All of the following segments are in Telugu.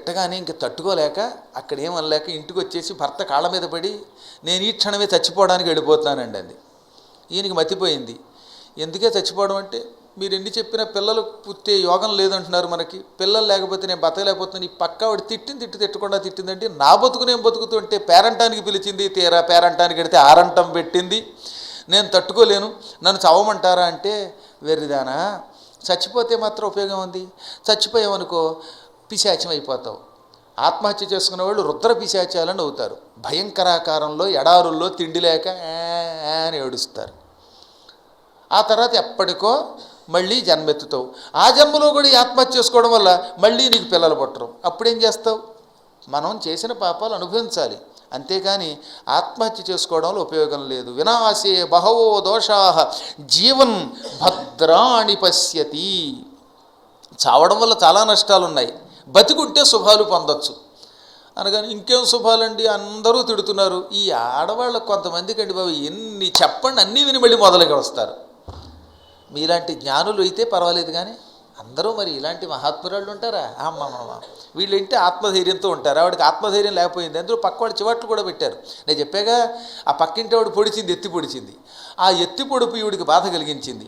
పెట్టగానే ఇంక తట్టుకోలేక అక్కడ ఏమనలేక ఇంటికి వచ్చేసి భర్త కాళ్ళ మీద పడి నేను ఈ క్షణమే చచ్చిపోవడానికి వెళ్ళిపోతున్నానండి అంది. ఈయనకి మతిపోయింది. ఎందుకే చచ్చిపోవడం అంటే, మీరు ఎన్ని చెప్పినా పిల్లలు పుట్టే యోగం లేదంటున్నారు మనకి, పిల్లలు లేకపోతే నేను బతకలేకపోతున్నాను. ఈ పక్క ఆవిడ తిట్టకుండా తిట్టిందంటే నా బతుకునేం బతుకుతుంటే పేరంటానికి పిలిచింది, తీరా పేరంటానికి వెడితే ఆరంటం పెట్టింది. నేను తట్టుకోలేను, నన్ను చవమంటారా అంటే, వెర్రిదానా చచ్చిపోతే మాత్రం ఉపయోగం ఉంది, చచ్చిపోయావనుకో పిశాచం అయిపోతావు. ఆత్మహత్య చేసుకునే వాళ్ళు రుద్ర పిశాచాలని అవుతారు. భయంకరాకారంలో ఎడారుల్లో తిండి లేక అని ఏడుస్తారు. ఆ తర్వాత ఎప్పటికో మళ్ళీ జన్మెత్తుతావు. ఆ జన్మలో కూడా ఈ ఆత్మహత్య చేసుకోవడం వల్ల మళ్ళీ నీకు పిల్లలు పుట్టరు. అప్పుడేం చేస్తావు? మనం చేసిన పాపాలు అనుభవించాలి, అంతేకాని ఆత్మహత్య చేసుకోవడంలో ఉపయోగం లేదు. వినాశే బహవో దోషాః జీవన్ భద్రాణి పశ్యతి. చావడం వల్ల చాలా నష్టాలు ఉన్నాయి, బతికుంటే శుభాలు పొందొచ్చు అనగానే ఇంకేం శుభాలండి అందరూ తిడుతున్నారు. ఈ ఆడవాళ్ళకు కొంతమందికి అండి బాబు ఎన్ని చెప్పండి అన్నీ విని మళ్ళీ మొదలుగా వస్తారు. మీలాంటి జ్ఞానులు అయితే పర్వాలేదు, కానీ అందరూ మరి ఇలాంటి మహాత్మురాళ్ళు ఉంటారా? అమ్మమ్మ వీళ్ళు ఇంటే ఆత్మధైర్యంతో ఉంటారు. ఆవిడకి ఆత్మధైర్యం లేకపోయింది. అందులో పక్కవాడు చివాట్లు కూడా పెట్టారు. నేను చెప్పాగా, ఆ పక్కింటి వాడు పొడిచింది, ఎత్తి పొడిచింది. ఆ ఎత్తి పొడుపు ఈవిడికి బాధ కలిగించింది.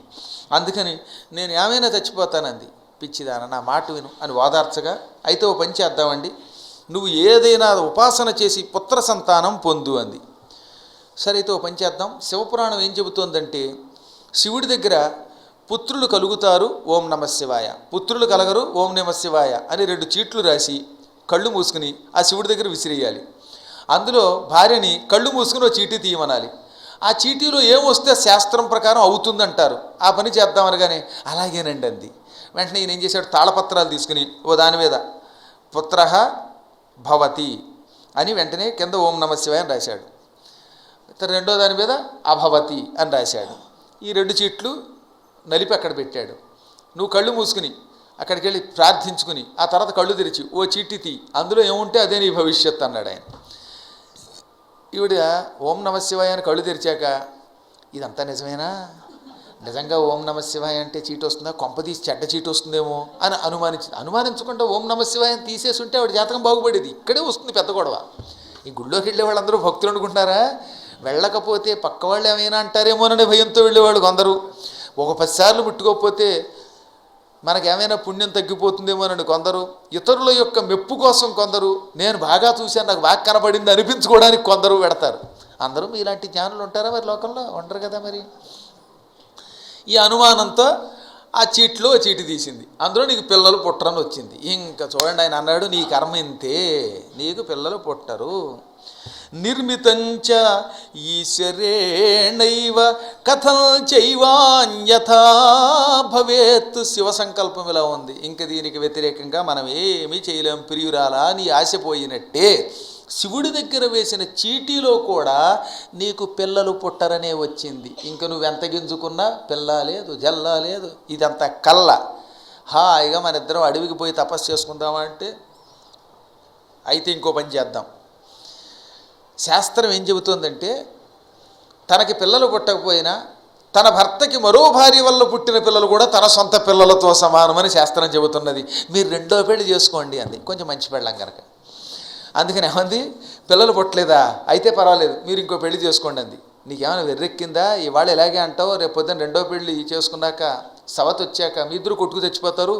అందుకని నేను ఏమైనా చచ్చిపోతానంది. పిచ్చిదాన నా మాట విను అని ఓదార్చగా, అయితే ఓ పని చేద్దామండి, నువ్వు ఏదైనా ఉపాసన చేసి పుత్ర సంతానం పొందు అంది. సరే అయితే ఓ పని చేద్దాం. శివపురాణం ఏం చెబుతోందంటే, శివుడి దగ్గర పుత్రులు కలుగుతారు ఓం నమ శివాయ, పుత్రులు కలగరు ఓం నమ శివాయ అని 2 చీట్లు రాసి కళ్ళు మూసుకుని ఆ శివుడి దగ్గర విసిరేయాలి. అందులో భార్యని కళ్ళు మూసుకుని ఓ చీటీ తీయమనాలి. ఆ చీటీలో ఏమొస్తే శాస్త్రం ప్రకారం అవుతుందంటారు. ఆ పని చేద్దామనగానే అలాగేనండి అంది. వెంటనే ఈయన ఏం చేశాడు, తాళపత్రాలు తీసుకుని ఓ దాని మీద పుత్రః భవతి అని వెంటనే కింద ఓం నమ శివాయ అని రాశాడు. రెండో దాని మీద అభవతి అని రాశాడు. ఈ 2 చీట్లు నలిపి అక్కడ పెట్టాడు. నువ్వు కళ్ళు మూసుకుని అక్కడికి వెళ్ళి ప్రార్థించుకుని ఆ తర్వాత కళ్ళు తెరిచి ఓ చీటీ తీ, అందులో ఏముంటే అదే నీ భవిష్యత్ అన్నాడు ఆయన. ఈవిడ ఓం నమ శివాయ అని కళ్ళు తెరిచాక, ఇదంతా నిజమేనా, నిజంగా ఓం నమ శివాయ అంటే చీటు వస్తుందా, కొంపదీసి చెడ్డ చీటు వస్తుందేమో అని అనుమానించకుండా ఓం నమ శివాయ అని తీసేసి ఉంటే ఆవిడ జాతకం బాగుపడేది. ఇక్కడే వస్తుంది పెద్ద గొడవ. ఈ గుళ్ళోకి వెళ్ళే వాళ్ళందరూ భక్తులు అనుకుంటున్నారా? వెళ్ళకపోతే పక్క వాళ్ళు ఏమైనా అంటారేమోననే భయంతో వెళ్ళేవాళ్ళు కొందరు. ఒక 10 సార్లు ముట్టుకోకపోతే మనకేమైనా పుణ్యం తగ్గిపోతుందేమోనని కొందరు, ఇతరుల యొక్క మెప్పు కోసం కొందరు, నేను బాగా చూశాను నాకు బాగా కనపడింది అనిపించుకోవడానికి కొందరు పెడతారు. అందరూ ఇలాంటి జ్ఞానులు ఉంటారా మరి లోకంలో? ఉండరు కదా. మరి ఈ అనుమానంతో ఆ చీట్లో చీటి తీసింది. అందులో నీకు పిల్లలు పుట్టరని వచ్చింది. ఇంకా చూడండి, ఆయన అన్నాడు, నీ కర్మ ఇంతే, నీకు పిల్లలు పుట్టరు. నిర్మితంచ ఈశ్వరేణైవ కథం చైవాన్యథా భవేత్. శివ సంకల్పం ఇలా ఉంది, ఇంక దీనికి వ్యతిరేకంగా మనం ఏమీ చేయలేం. ప్రియురాలా నీ ఆశపోయినట్టే శివుడి దగ్గర వేసిన చీటీలో కూడా నీకు పిల్లలు పుట్టరనే వచ్చింది. ఇంక నువ్వెంత గింజుకున్నా పిల్ల లేదు, జల్లా లేదు, ఇదంతా కళ్ళ. హాయిగా మన ఇద్దరం అడవికి పోయి తపస్సు చేసుకుందామా అంటే, అయితే ఇంకో పని చేద్దాం. శాస్త్రం ఏం చెబుతోందంటే, తనకి పిల్లలు పుట్టకపోయినా తన భర్తకి మరో భార్య వల్ల పుట్టిన పిల్లలు కూడా తన సొంత పిల్లలతో సమానమని శాస్త్రం చెబుతున్నది. మీరు 2వ పెళ్లి చేసుకోండి అంది, కొంచెం మంచి పెళ్ళం కనుక. అందుకని ఏమంది, పిల్లలు పుట్టలేదా, అయితే పర్వాలేదు మీరు ఇంకో పెళ్లి చేసుకోండి అంది. నీకేమైనా వెర్రెక్కిందా? ఇవాళ ఇలాగే అంటావు, రేపు పొద్దున్న 2వ పెళ్లి చేసుకున్నాక సవతి వచ్చాక మీ ఇద్దరు కొట్టుకు తెచ్చిపోతారు.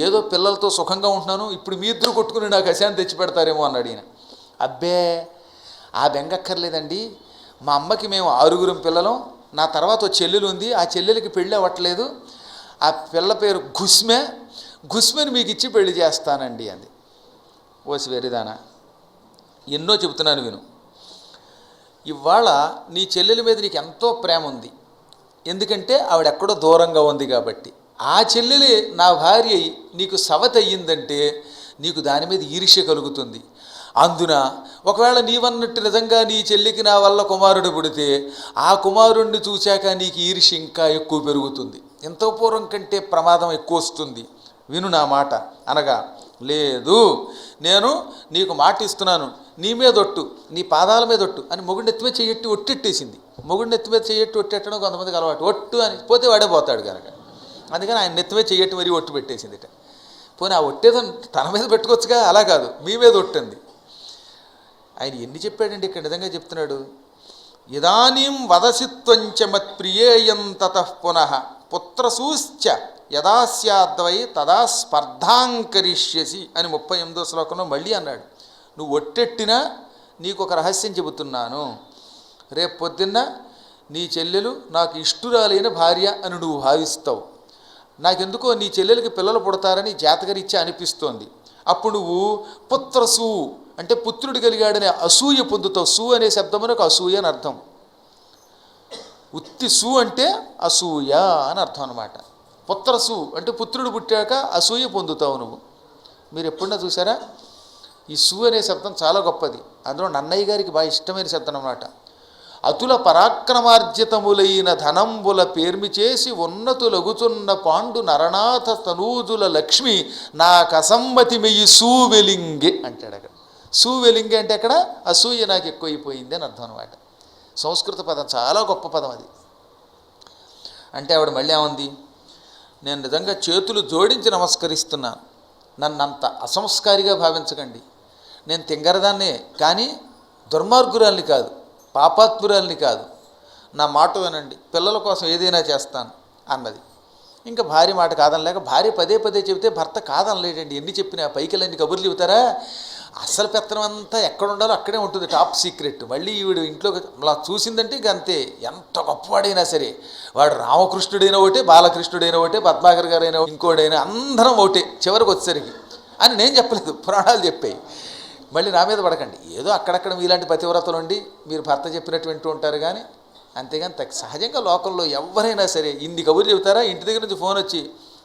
ఏదో పిల్లలతో సుఖంగా ఉంటున్నాను, ఇప్పుడు మీ ఇద్దరు కొట్టుకుని నాకు అశాంతి తెచ్చిపెడతారేమో అన్నాడు ఈయన. అబ్బే ఆ బెంగక్కర్లేదండి, మా అమ్మకి మేము 6గురం పిల్లలం, నా తర్వాత ఓ చెల్లెలు ఉంది, ఆ చెల్లెలకి పెళ్ళి అవ్వట్లేదు, ఆ పిల్ల పేరు గుస్మెని మీకు ఇచ్చి పెళ్లి చేస్తానండి అంది. ఓసి వెరిదానా, ఎన్నో చెబుతున్నాను విను. ఇవాళ నీ చెల్లెల మీద నీకు ఎంతో ప్రేమ ఉంది, ఎందుకంటే ఆవిడెక్కడో దూరంగా ఉంది కాబట్టి. ఆ చెల్లెలి నా భార్య నీకు సవతి అయ్యిందంటే నీకు దాని మీద ఈర్ష్య కలుగుతుంది. అందున ఒకవేళ నీవన్నట్టు నిజంగా నీ చెల్లికి నా వల్ల కుమారుడు పుడితే ఆ కుమారుణ్ణి చూశాక నీకు ఈర్ష్య ఇంకా ఎక్కువ పెరుగుతుంది, ఎంతో పూర్వం కంటే ప్రమాదం ఎక్కువ వస్తుంది. విను నా మాట అనగా, లేదు నేను నీకు మాట ఇస్తున్నాను, నీ మీద ఒట్టు, నీ పాదాల మీద ఒట్టు అని మొగుడిని ఎత్తిమే చెయ్యట్టి ఒట్టెట్టేసింది. మొగుడిని ఎత్తిమే చెయ్యట్టి ఒట్టెట్టడం కొంతమందికి అలవాటు, ఒట్టు అని పోతే వాడే పోతాడు కనుక. అందుకని ఆయన నెత్తిమే చెయ్యట్టి మరీ ఒట్టు పెట్టేసిందిట. పోనీ ఆ ఒట్టేదో తన మీద పెట్టుకోవచ్చుగా, అలా కాదు మీ మీద ఒట్టింది. ఆయన ఎన్ని చెప్పాడండి ఇక్కడ, నిజంగా చెప్తున్నాడు. ఇదానీం వదసిత్వంచ మత్ప్రియేయం తతః పునః పుత్రసూశ్చ యదా స్యాద్వై తదా స్పర్ధాంకరిష్యసి అని 38వ శ్లోకంలో మళ్ళీ అన్నాడు. నువ్వు ఒట్టెట్టినా నీకు ఒక రహస్యం చెబుతున్నాను. రేపు పొద్దున్న నీ చెల్లెలు నాకు ఇష్టురాలైన భార్య అని నువ్వు భావిస్తావు. నాకెందుకో నీ చెల్లెలకి పిల్లలు పుడతారని జాతకరీత్యా అనిపిస్తోంది. అప్పుడు నువ్వు పుత్రసు అంటే పుత్రుడు కలిగాడనే అసూయ పొందుతావు. సు అనే శబ్దమునకు అసూయ అని అర్థం. ఉత్తి సు అంటే అసూయ అని అర్థం అనమాట. పుత్రసు అంటే పుత్రుడు పుట్టాక అసూయ పొందుతావు నువ్వు. మీరు ఎప్పుడన్నా చూసారా? ఈ సు అనే శబ్దం చాలా గొప్పది. అందులో నన్నయ్య గారికి బాగా ఇష్టమైన శబ్దం అన్నమాట. అతుల పరాక్రమార్జితములైన ధనంబుల పేర్మి చేసి ఉన్నతులగుచున్న పాండు నరనాథ తనూజుల లక్ష్మి నాకసమ్మతి మెయ్యి సూవెలింగే అంటాడు. అక్కడ సూవెలింగే అంటే అక్కడ అసూయ నాకు ఎక్కువైపోయింది అని అర్థం అనమాట. సంస్కృత పదం, చాలా గొప్ప పదం అది. అంటే ఆవిడ మళ్ళీ ఏమంది, నేను నిజంగా చేతులు జోడించి నమస్కరిస్తున్నాను, నన్నంత అసంస్కారిగా భావించకండి. నేను తింగరదాన్నే కానీ దుర్మార్గురాల్ని కాదు, పాపాత్మురాల్ని కాదు. నా మాట వినండి, పిల్లల కోసం ఏదైనా చేస్తాను అన్నది. ఇంకా భార్య మాట కాదనలేక, భార్య పదే పదే చెబితే భర్త కాదనలేడండి. ఎన్ని చెప్పినా పైకిలన్నీ కబుర్లు చెబుతారా, అసలు పెత్తనం అంతా ఎక్కడ ఉండాలో అక్కడే ఉంటుంది, టాప్ సీక్రెట్. మళ్ళీ ఈవిడ ఇంట్లో అలా చూసిందంటే ఇంక అంతే. ఎంత గొప్పవాడైనా సరే, వాడు రామకృష్ణుడైనా ఒకటే, బాలకృష్ణుడైనా ఒకటే, పద్మాకర్ గారైనా ఇంకోడైనా అందరం ఒకటే చివరికి వచ్చేసరికి అని నేను చెప్పలేదు, పురాణాలు చెప్పాయి. మళ్ళీ నా మీద పడకండి. ఏదో అక్కడక్కడ మీలాంటి పతివ్రతలు ఉండి మీరు భర్త చెప్పినట్టు వింటూ ఉంటారు కానీ, అంతేగాని సహజంగా లోకంలో ఎవరైనా సరే ఇన్ని కబుర్లు చెబుతారా? ఇంటి దగ్గర నుంచి ఫోన్ వచ్చి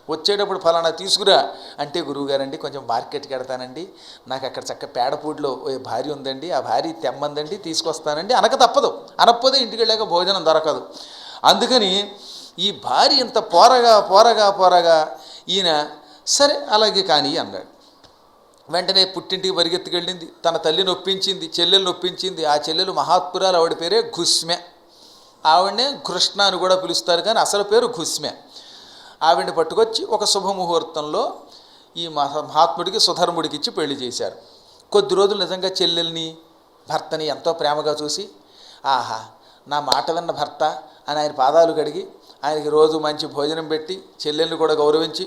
వచ్చేటప్పుడు ఫలానా తీసుకురా అంటే, గురువుగారండి కొంచెం మార్కెట్కి వెడతానండి, నాకు అక్కడ చక్క పేడపూడిలో భార్య ఉందండి, ఆ భార్య తెమ్మందండి, తీసుకొస్తానండి అనక తప్పదు. అనకపోతే ఇంటికి వెళ్ళాక భోజనం దొరకదు. అందుకని ఈ భార్య ఇంత పోరగా పోరగా పోరగా ఈయన సరే అలాగే కానీ అన్నాడు. వెంటనే పుట్టింటికి పరిగెత్తుకెళ్ళింది, తన తల్లిని ఒప్పించింది, చెల్లెల్ని ఒప్పించింది. ఆ చెల్లెలు మహాత్పురాలు, ఆవిడ పేరే ఘుస్మె. ఆవిడనే కృష్ణ అని కూడా పిలుస్తారు కానీ అసలు పేరు ఘుస్మె. ఆవిడని పట్టుకొచ్చి ఒక శుభముహూర్తంలో ఈ మహాత్ముడికి సుధర్ముడికి ఇచ్చి పెళ్లి చేశారు. కొద్ది రోజులు నిజంగా చెల్లెల్ని భర్తని ఎంతో ప్రేమగా చూసి, ఆహా నా మాట విన్న భర్త అని ఆయన పాదాలు కడిగి ఆయనకి రోజు మంచి భోజనం పెట్టి చెల్లెల్ని కూడా గౌరవించి,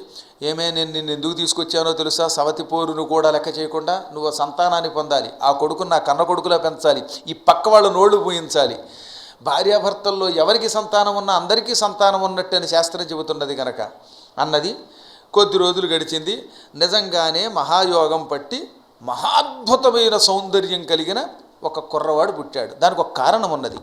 ఏమే నేను నిన్ను ఎందుకు తీసుకొచ్చానో తెలుసా, సవతి పోరును కూడా లెక్క చేయకుండా నువ్వు సంతానాన్ని పొందాలి, ఆ కొడుకుని నా కన్న కొడుకులా పెంచాలి, ఈ పక్క వాళ్ళ నోళ్ళు పూయించాలి, భార్యాభర్తల్లో ఎవరికి సంతానం ఉన్నా అందరికీ సంతానం ఉన్నట్టు అని శాస్త్రం చెబుతున్నది కనుక అన్నది. కొద్ది రోజులు గడిచింది. నిజంగానే మహాయోగం పట్టి మహాద్భుతమైన సౌందర్యం కలిగిన ఒక కుర్రవాడు పుట్టాడు. దానికి ఒక కారణం ఉన్నది.